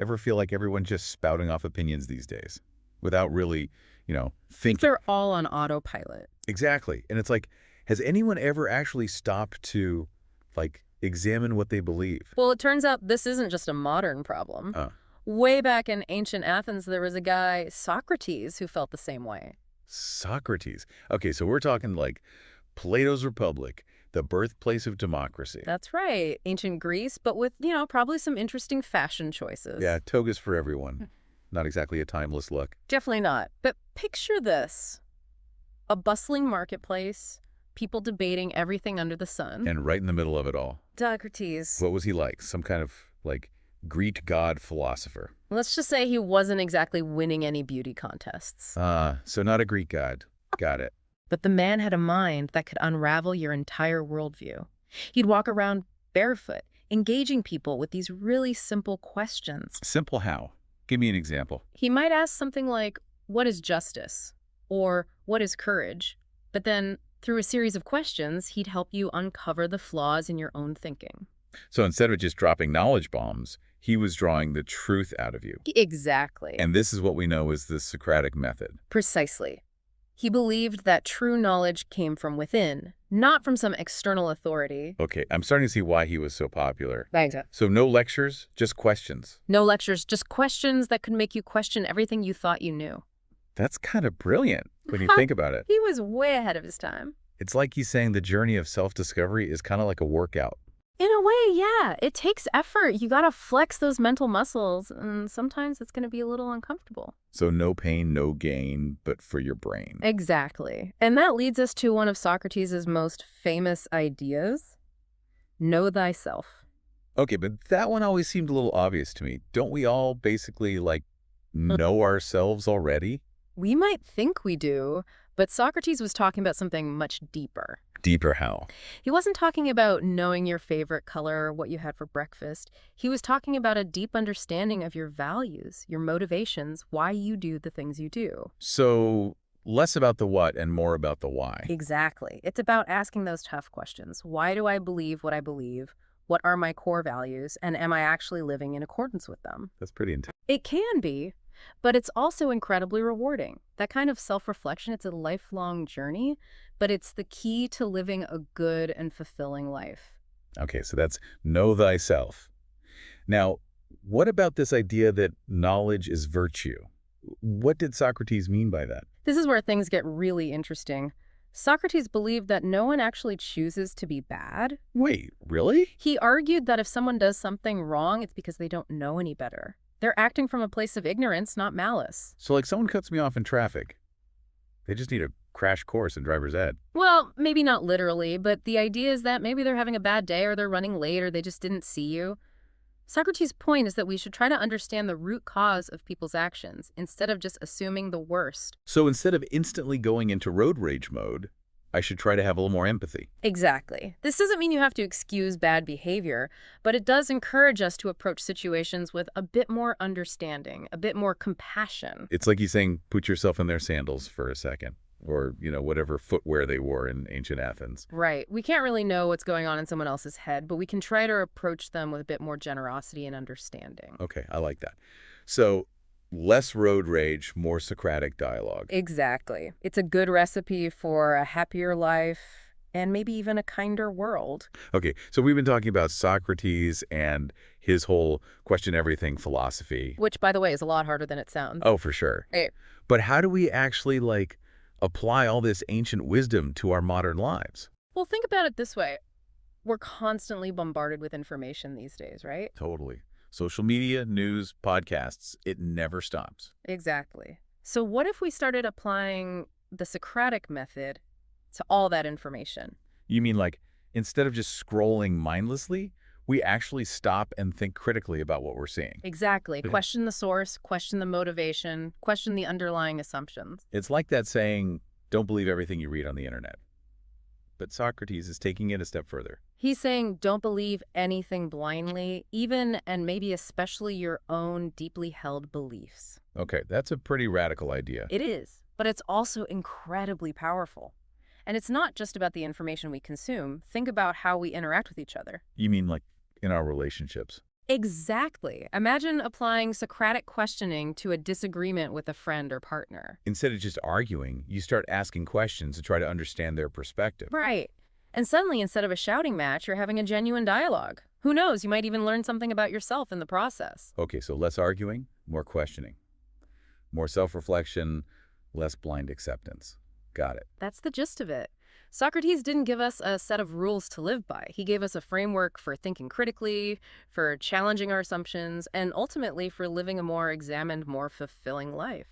Ever feel like everyone's just spouting off opinions these days without really, thinking? They're all on autopilot. Exactly. And it's like, has anyone ever actually stopped to, examine what they believe? Well, it turns out this isn't just a modern problem. Uh, Way back in ancient Athens, there was a guy, Socrates, who felt the same way. Socrates. Okay, so we're talking like Plato's Republic, the birthplace of democracy. That's right. Ancient Greece, but with, probably some interesting fashion choices. Yeah, togas for everyone. Not exactly a timeless look. Definitely not. But picture this. A bustling marketplace, people debating everything under the sun. And right in the middle of it all. Socrates. What was he like? Some kind of, Greek god philosopher. Let's just say he wasn't exactly winning any beauty contests. So not a Greek god. Got it. But the man had a mind that could unravel your entire worldview. He'd walk around barefoot, engaging people with these really simple questions. Simple how? Give me an example. He might ask something like, what is justice? Or what is courage? But then, through a series of questions, he'd help you uncover the flaws in your own thinking. So instead of just dropping knowledge bombs, he was drawing the truth out of you. Exactly. And this is what we know as the Socratic method. Precisely. He believed that true knowledge came from within, not from some external authority. Okay, I'm starting to see why he was so popular. Thanks. So no lectures, just questions. No lectures, just questions that could make you question everything you thought you knew. That's kind of brilliant when you think about it. He was way ahead of his time. It's like he's saying the journey of self-discovery is kind of like a workout. In a way, yeah. It takes effort. You gotta flex those mental muscles, and sometimes it's gonna be a little uncomfortable. So no pain, no gain, but for your brain. Exactly. And that leads us to one of Socrates' most famous ideas. Know thyself. Okay, but that one always seemed a little obvious to me. Don't we all basically, know ourselves already? We might think we do, but Socrates was talking about something much deeper. Deeper how? He wasn't talking about knowing your favorite color or what you had for breakfast. He was talking about a deep understanding of your values, your motivations, why you do the things you do. So less about the what and more about the why. Exactly. It's about asking those tough questions. Why do I believe what I believe? What are my core values? And am I actually living in accordance with them? That's pretty intense. It can be, but it's also incredibly rewarding. That kind of self-reflection, it's a lifelong journey, but it's the key to living a good and fulfilling life. Okay, so that's know thyself. Now, what about this idea that knowledge is virtue? What did Socrates mean by that? This is where things get really interesting. Socrates believed that no one actually chooses to be bad. Wait, really? He argued that if someone does something wrong, it's because they don't know any better. They're acting from a place of ignorance, not malice. So someone cuts me off in traffic. They just need a crash course in driver's ed. Well, maybe not literally, but the idea is that maybe they're having a bad day or they're running late or they just didn't see you. Socrates' point is that we should try to understand the root cause of people's actions instead of just assuming the worst. So instead of instantly going into road rage mode, I should try to have a little more empathy. Exactly. This doesn't mean you have to excuse bad behavior, but it does encourage us to approach situations with a bit more understanding, a bit more compassion. It's like he's saying, put yourself in their sandals for a second. Or, whatever footwear they wore in ancient Athens. Right. We can't really know what's going on in someone else's head, but we can try to approach them with a bit more generosity and understanding. Okay, I like that. So less road rage, more Socratic dialogue. Exactly. It's a good recipe for a happier life and maybe even a kinder world. Okay, so we've been talking about Socrates and his whole question everything philosophy. Which, by the way, is a lot harder than it sounds. Oh, for sure. Right. But how do we actually, apply all this ancient wisdom to our modern lives? Well, think about it this way. We're constantly bombarded with information these days, right? Totally. Social media, news, podcasts, it never stops. Exactly. So what if we started applying the Socratic method to all that information? You mean instead of just scrolling mindlessly, we actually stop and think critically about what we're seeing? Exactly. Yeah. Question the source, question the motivation, question the underlying assumptions. It's like that saying, don't believe everything you read on the internet. But Socrates is taking it a step further. He's saying don't believe anything blindly, even and maybe especially your own deeply held beliefs. Okay, that's a pretty radical idea. It is, but it's also incredibly powerful. And it's not just about the information we consume. Think about how we interact with each other. You mean in our relationships? Exactly. Imagine applying Socratic questioning to a disagreement with a friend or partner. Instead of just arguing, you start asking questions to try to understand their perspective. Right. And suddenly, instead of a shouting match, you're having a genuine dialogue. Who knows? You might even learn something about yourself in the process. Okay, so less arguing, more questioning. More self-reflection, less blind acceptance. Got it. That's the gist of it. Socrates didn't give us a set of rules to live by. He gave us a framework for thinking critically, for challenging our assumptions, and ultimately for living a more examined, more fulfilling life.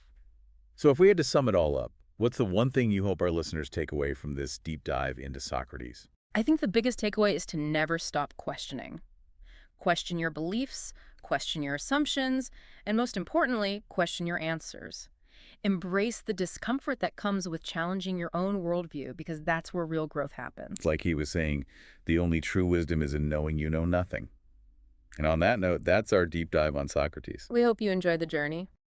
So if we had to sum it all up, what's the one thing you hope our listeners take away from this deep dive into Socrates? I think the biggest takeaway is to never stop questioning. Question your beliefs, question your assumptions, and most importantly, question your answers. Embrace the discomfort that comes with challenging your own worldview because that's where real growth It's happens. like he was saying, the only true wisdom is in knowing you know nothing. And on that note, that's our deep dive on Socrates. We hope you enjoy the journey.